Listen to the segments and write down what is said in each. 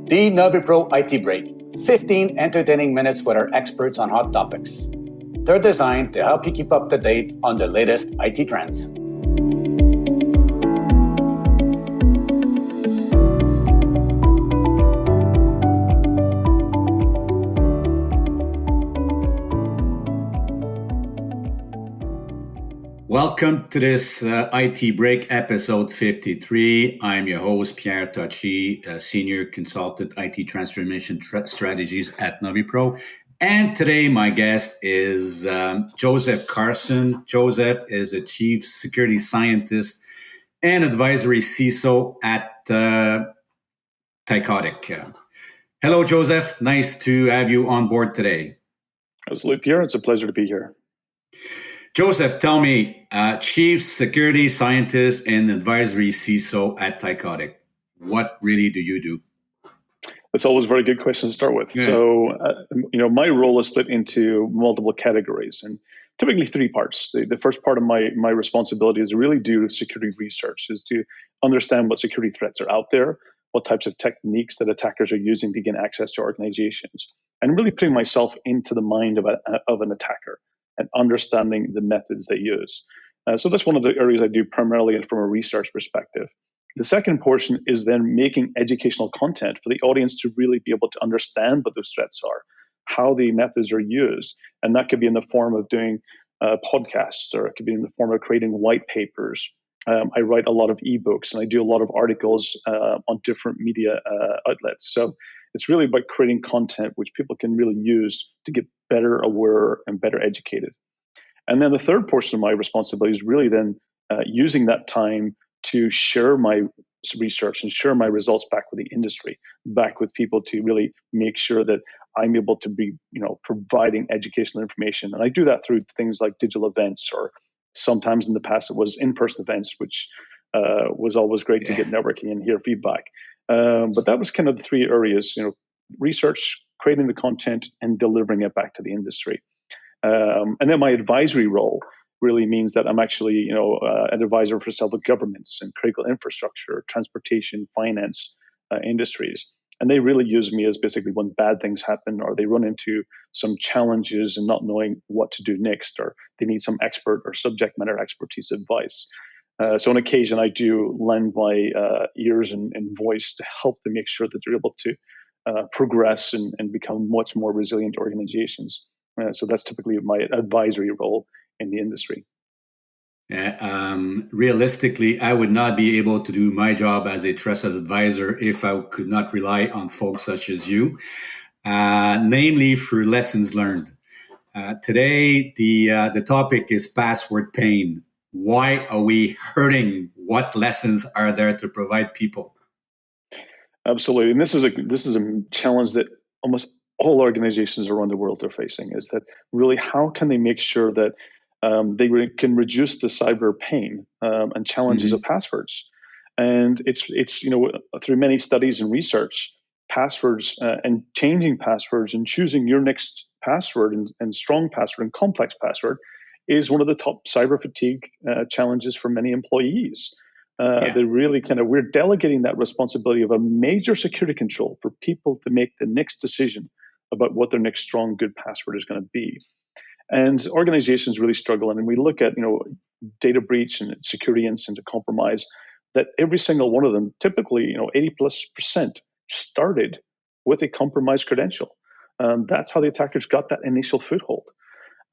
The NaviPro IT Break, 15 entertaining minutes with our experts on hot topics. They're designed to help you keep up to date on the latest IT trends. Welcome to this IT Break episode 53. I'm your host, Pierre Tachi, Senior Consultant IT Transformation Strategies at NaviPro. And today my guest is Joseph Carson. Joseph is a Chief Security Scientist and Advisory CISO at Thycotic. Hello, Joseph. Nice to have you on board today. Absolutely, Pierre. It's a pleasure to be here. Joseph, tell me, Chief Security Scientist and Advisory CISO at Thycotic, what really do you do? That's always a very good question to start with. Yeah. So, my role is split into multiple categories and typically three parts. The first part of my responsibility is really do security research, is to understand what security threats are out there, what types of techniques that attackers are using to gain access to organizations, and really putting myself into the mind of an attacker and understanding the methods they use. So that's one of the areas I do primarily from a research perspective. The second portion is then making educational content for the audience to really be able to understand what those threats are, how the methods are used. And that could be in the form of doing podcasts, or it could be in the form of creating white papers. I write a lot of ebooks, and I do a lot of articles on different media outlets. So it's really about creating content which people can really use to get better aware and better educated. And then the third portion of my responsibility is really then using that time to share my research and share my results back with the industry, back with people, to really make sure that I'm able to be, providing educational information. And I do that through things like digital events, or sometimes in the past it was in-person events, which was always great to get networking and hear feedback. But that was kind of the three areas, research, creating the content, and delivering it back to the industry. And then my advisory role really means that I'm actually, an advisor for several governments and critical infrastructure, transportation, finance industries. And they really use me as basically when bad things happen, or they run into some challenges and not knowing what to do next, or they need some expert or subject matter expertise advice. So on occasion, I do lend my ears and voice to help them make sure that they're able to progress and become much more resilient organizations. So that's typically my advisory role in the industry. Realistically, I would not be able to do my job as a trusted advisor if I could not rely on folks such as you, namely for lessons learned. Today, the topic is password pain. Why are we hurting? What lessons are there to provide people? Absolutely, and this is a challenge that almost all organizations around the world are facing. Is that really how can they make sure that they can reduce the cyber pain and challenges of passwords? And it's through many studies and research, passwords and changing passwords and choosing your next password and strong password and complex password is one of the top cyber fatigue challenges for many employees. They really we're delegating that responsibility of a major security control for people to make the next decision about what their next strong, good password is going to be. And organizations really struggle. And we look at, data breach and security incident and compromise, that every single one of them, typically, 80+% started with a compromised credential. That's how the attackers got that initial foothold.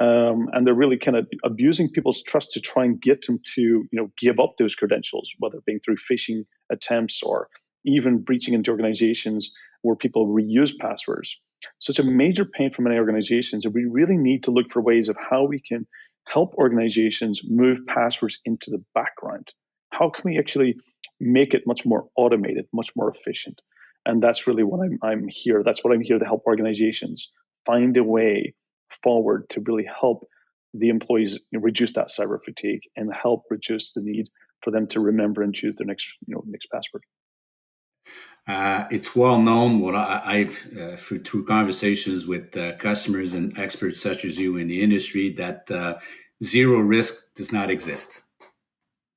And they're really kind of abusing people's trust to try and get them to, give up those credentials, whether it being through phishing attempts or even breaching into organizations where people reuse passwords. So it's a major pain for many organizations, and we really need to look for ways of how we can help organizations move passwords into the background. How can we actually make it much more automated, much more efficient? And that's really what I'm here. That's what I'm here to help organizations find a way forward to really help the employees reduce that cyber fatigue and help reduce the need for them to remember and choose their next password. It's well known what I've through conversations with customers and experts such as you in the industry that zero risk does not exist.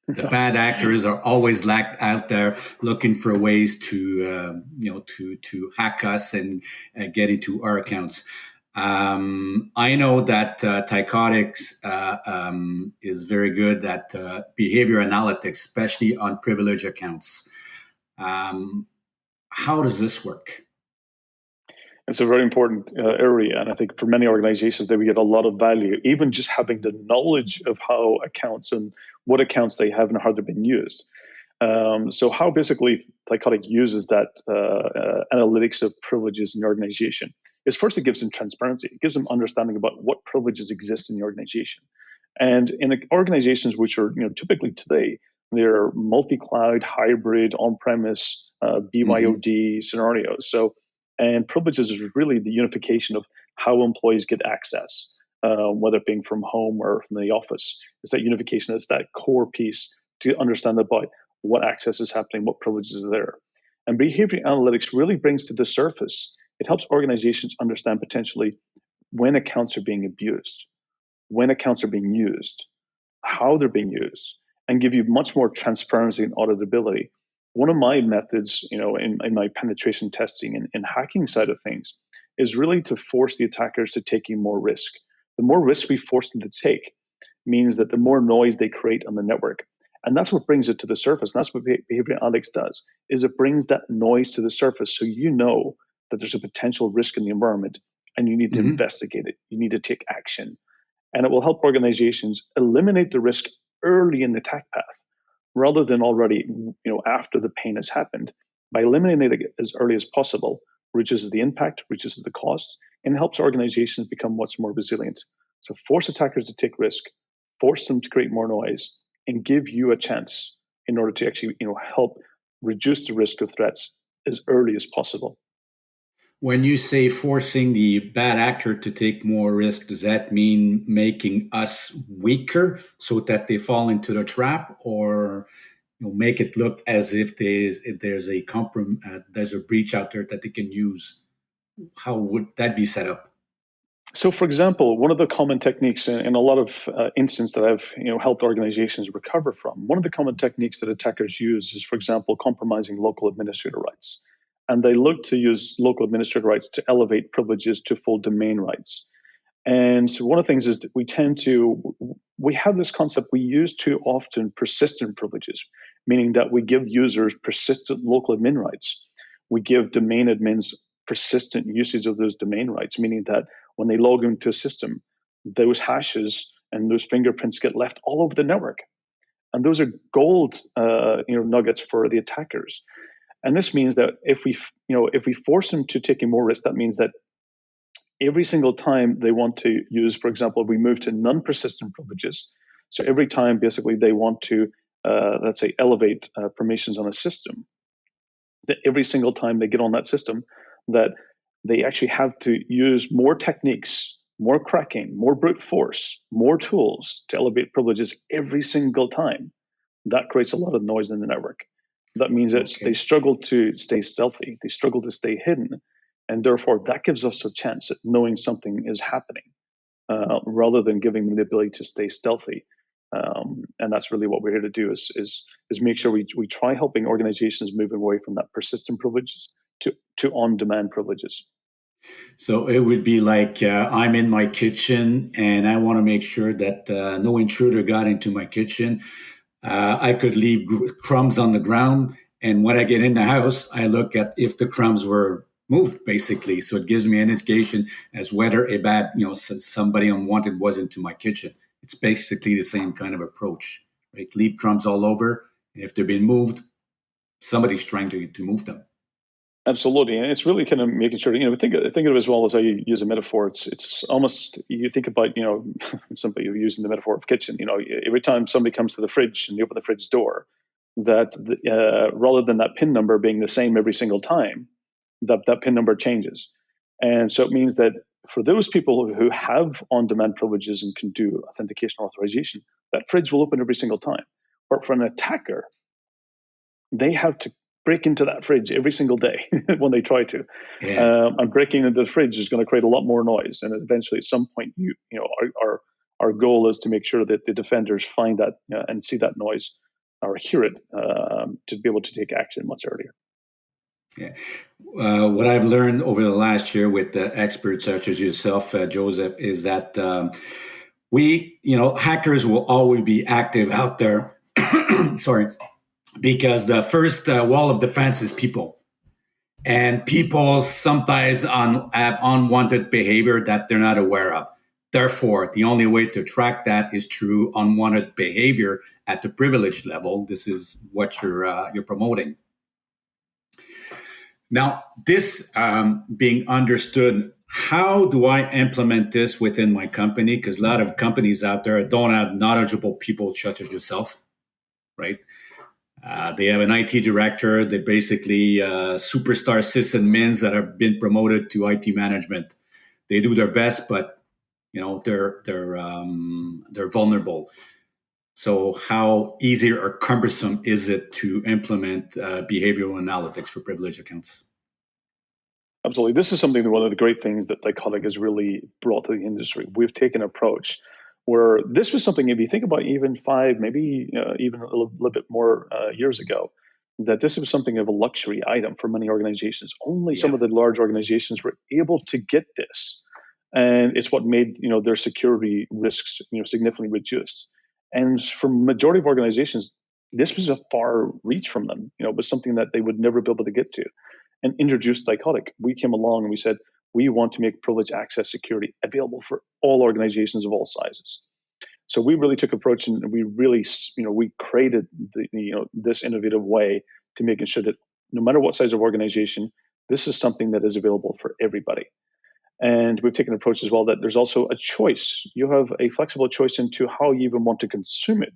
The bad actors are always out there looking for ways to to hack us and get into our accounts. I know that Thycotics is very good at behavior analytics, especially on privileged accounts. Um, how does this work? It's a very important area, and I think for many organizations, they would get a lot of value, even just having the knowledge of how accounts and what accounts they have and how they're being used. So how basically Thycotic uses that analytics of privileges in the organization is first it gives them transparency. It gives them understanding about what privileges exist in the organization. And in organizations which are typically today, they're multi-cloud, hybrid, on-premise, BYOD scenarios. So and privileges is really the unification of how employees get access, whether it being from home or from the office. It's that unification. It's that core piece to understand about what access is happening, what privileges are there. And behavior analytics really brings to the surface, it helps organizations understand potentially when accounts are being abused, when accounts are being used, how they're being used, and give you much more transparency and auditability. One of my methods, in my penetration testing and hacking side of things, is really to force the attackers to taking more risk. The more risk we force them to take means that the more noise they create on the network. And that's what brings it to the surface. And that's what behavior analytics does, is it brings that noise to the surface so you know that there's a potential risk in the environment and you need to investigate it. You need to take action. And it will help organizations eliminate the risk early in the attack path rather than already, after the pain has happened. By eliminating it as early as possible, reduces the impact, reduces the cost, and helps organizations become much more resilient. So force attackers to take risk, force them to create more noise, and give you a chance in order to actually, help reduce the risk of threats as early as possible. When you say forcing the bad actor to take more risk, does that mean making us weaker so that they fall into the trap, or make it look as if there's there's a breach out there that they can use? How would that be set up? So, for example, one of the common techniques in a lot of instances that I've helped organizations recover from, one of the common techniques that attackers use is, for example, compromising local administrator rights. And they look to use local administrator rights to elevate privileges to full domain rights. And so one of the things is that we have this concept, we use too often persistent privileges, meaning that we give users persistent local admin rights. We give domain admins persistent usage of those domain rights, meaning that when they log into a system, those hashes and those fingerprints get left all over the network. And those are gold nuggets for the attackers. And this means that if we force them to take more risk, that means that every single time they want to use, for example, we move to non-persistent privileges. So every time basically they want to, let's say, elevate permissions on a system, that every single time they get on that system, that they actually have to use more techniques, more cracking, more brute force, more tools to elevate privileges every single time. That creates a lot of noise in the network. That means that they struggle to stay stealthy, they struggle to stay hidden, and therefore that gives us a chance at knowing something is happening, rather than giving them the ability to stay stealthy. And that's really what we're here to do is make sure we try helping organizations move away from that persistent privileges to on-demand privileges. So it would be like I'm in my kitchen and I want to make sure that no intruder got into my kitchen. I could leave crumbs on the ground, and when I get in the house, I look at if the crumbs were moved, basically. So it gives me an indication as whether a bad, somebody unwanted was into my kitchen. It's basically the same kind of approach, right? Leave crumbs all over, and if they're being moved, somebody's trying to move them. Absolutely, and it's really kind of making sure think of it as well as how you use a metaphor. It's almost you think about somebody using the metaphor of kitchen. Every time somebody comes to the fridge and you open the fridge door, that rather than that PIN number being the same every single time, that PIN number changes, and so it means that for those people who have on-demand privileges and can do authentication authorization, that fridge will open every single time. But for an attacker, they have to break into that fridge every single day when they try to. Yeah. And breaking into the fridge is going to create a lot more noise. And eventually, at some point, our goal is to make sure that the defenders find that and see that noise or hear it to be able to take action much earlier. Yeah. What I've learned over the last year with the experts such as yourself, Joseph, is that hackers will always be active out there. Sorry, because the first wall of defense is people. And people sometimes have unwanted behavior that they're not aware of. Therefore, the only way to track that is through unwanted behavior at the privilege level. This is what you're promoting. Now, this being understood, how do I implement this within my company? Because a lot of companies out there don't have knowledgeable people such as yourself, right? They have an IT director. They basically superstar sysadmins that have been promoted to IT management. They do their best, but they're vulnerable. So, how easy or cumbersome is it to implement behavioral analytics for privileged accounts? Absolutely. This is something that one of the great things that Thycotic has really brought to the industry. We've taken an approach where this was something, if you think about even 5, maybe even a little bit more years ago, that this was something of a luxury item for many organizations. Only some of the large organizations were able to get this. And it's what made their security risks significantly reduced. And for majority of organizations, this was a far reach from them. It was something that they would never be able to get to. And introduced Thycotic. We came along and we said, we want to make privileged access security available for all organizations of all sizes. So we really took approach and we really, we created this innovative way to making sure that no matter what size of organization, this is something that is available for everybody. And we've taken an approach as well that there's also a choice. You have a flexible choice into how you even want to consume it.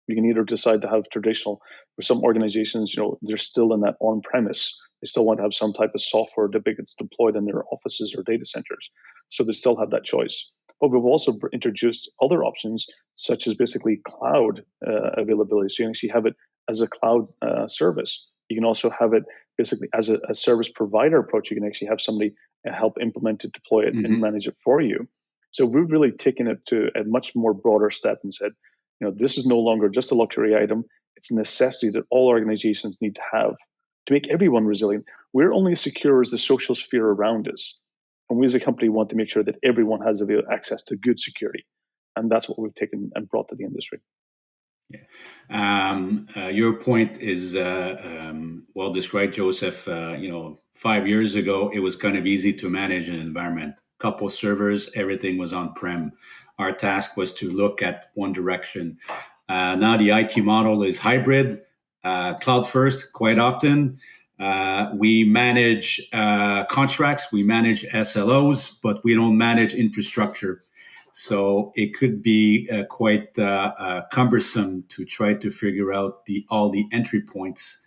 You can either decide to have traditional, for some organizations, they're still in that on-premise. They still want to have some type of software that gets deployed in their offices or data centers. So they still have that choice. But we've also introduced other options, such as basically cloud availability. So you actually have it as a cloud service. You can also have it basically as a service provider approach. You can actually have somebody help implement it, deploy it, and manage it for you. So we've really taken it to a much more broader step and said, this is no longer just a luxury item. It's a necessity that all organizations need to have to make everyone resilient. We're only as secure as the social sphere around us. And we as a company want to make sure that everyone has access to good security. And that's what we've taken and brought to the industry. Yeah. Your point is well described, Joseph. 5 years ago, it was kind of easy to manage an environment. Couple servers, everything was on-prem. Our task was to look at one direction. Now the IT model is hybrid, cloud first, quite often. We manage contracts, we manage SLOs, but we don't manage infrastructure. So it could be quite cumbersome to try to figure out all the entry points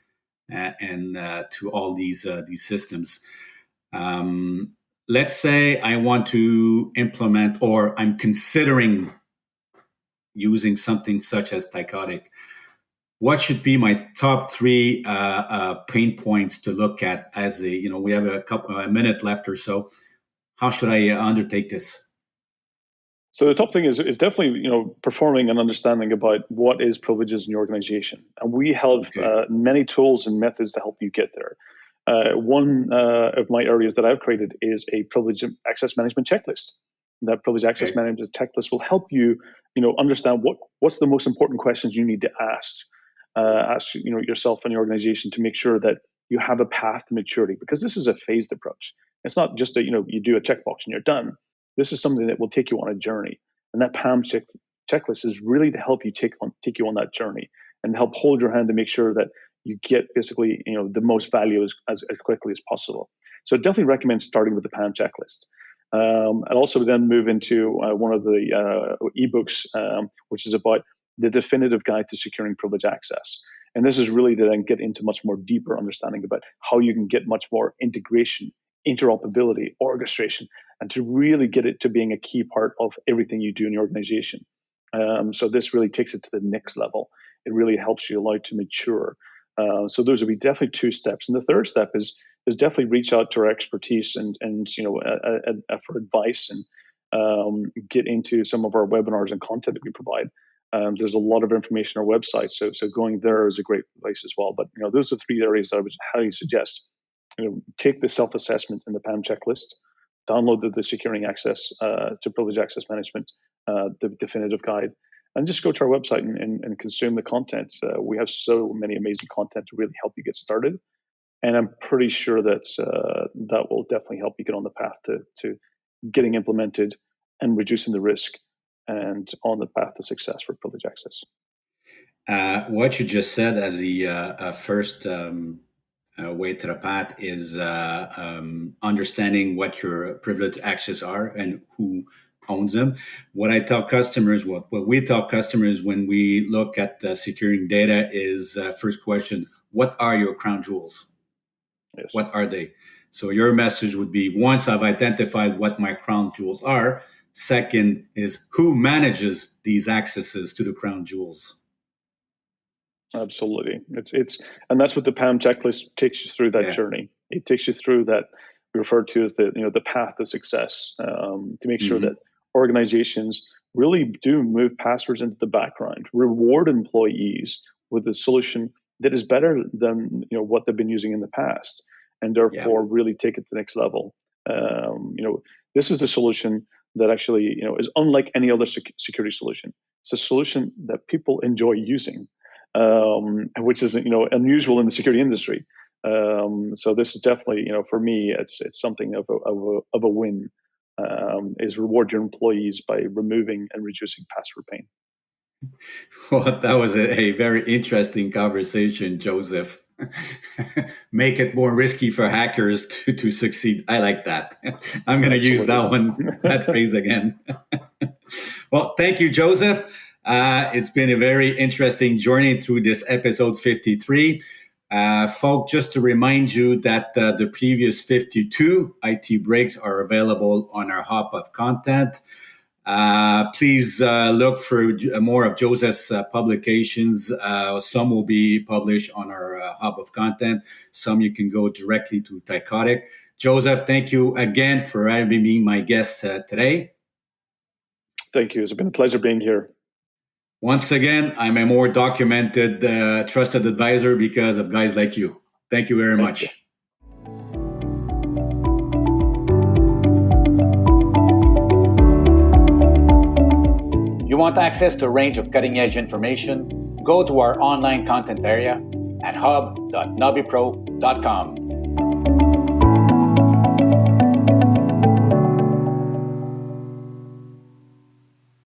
and to all these systems. Let's say I want to implement, or I'm considering using something such as Thycotic. What should be my top 3 pain points to look at as we have a minute left or so. How should I undertake this? So the top thing is definitely performing and understanding about what is privileges in your organization, and we have many tools and methods to help you get there. One of my areas that I've created is a privilege access management checklist. That privilege access management checklist will help you, understand what's the most important questions you need to ask yourself and your organization to make sure that you have a path to maturity. Because this is a phased approach. It's not just that you do a checkbox and you're done. This is something that will take you on a journey, and that PAM checklist is really to help you take you on that journey and help hold your hand to make sure that you get basically the most value as quickly as possible. So I definitely recommend starting with the PAM checklist. And also then move into one of the ebooks, which is about the definitive guide to securing privilege access. And this is really to then get into much more deeper understanding about how you can get much more integration, interoperability, orchestration, and to really get it to being a key part of everything you do in your organization. So this really takes it to the next level. It really helps you allow it to mature. So those would be definitely 2 steps. And the third step is definitely reach out to our expertise and for advice and get into some of our webinars and content that we provide. There's a lot of information on our website, so going there is a great place as well. But those are three areas that I would highly suggest. Take the self-assessment and the PAM checklist, download the securing access to privilege access management, the definitive guide, and just go to our website and consume the content. We have so many amazing content to really help you get started. And I'm pretty sure that that will definitely help you get on the path to getting implemented and reducing the risk and on the path to success for privilege access. What you just said as the first way to the path is understanding what your privileged access are and who owns them. What we tell customers when we look at securing data is first question, what are your crown jewels? Yes. What are they? So your message would be, once I've identified what my crown jewels are, second is who manages these accesses to the crown jewels. Absolutely. And that's what the PAM checklist takes you through that journey. It takes you through that we refer to as the path to success, to make sure that organizations really do move passwords into the background, reward employees with a solution that is better than what they've been using in the past, and therefore really take it to the next level. This is a solution that actually is unlike any other security solution. It's a solution that people enjoy using, which is unusual in the security industry. So this is definitely for me it's something of a win. Is reward your employees by removing and reducing password pain. Well, that was a very interesting conversation, Joseph. Make it more risky for hackers to succeed. I like that. I'm going to use that phrase again. Well, thank you, Joseph. It's been a very interesting journey through this episode 53. Folks, just to remind you that the previous 52 IT breaks are available on our hub of content. Please look for more of Joseph's publications. Some will be published on our hub of content. Some you can go directly to Thycotic. Joseph, thank you again for having me my guest today. Thank you. It's been a pleasure being here. Once again, I'm a more documented, trusted advisor because of guys like you. Thank you very much. You want access to a range of cutting-edge information? Go to our online content area at hub.novipro.com.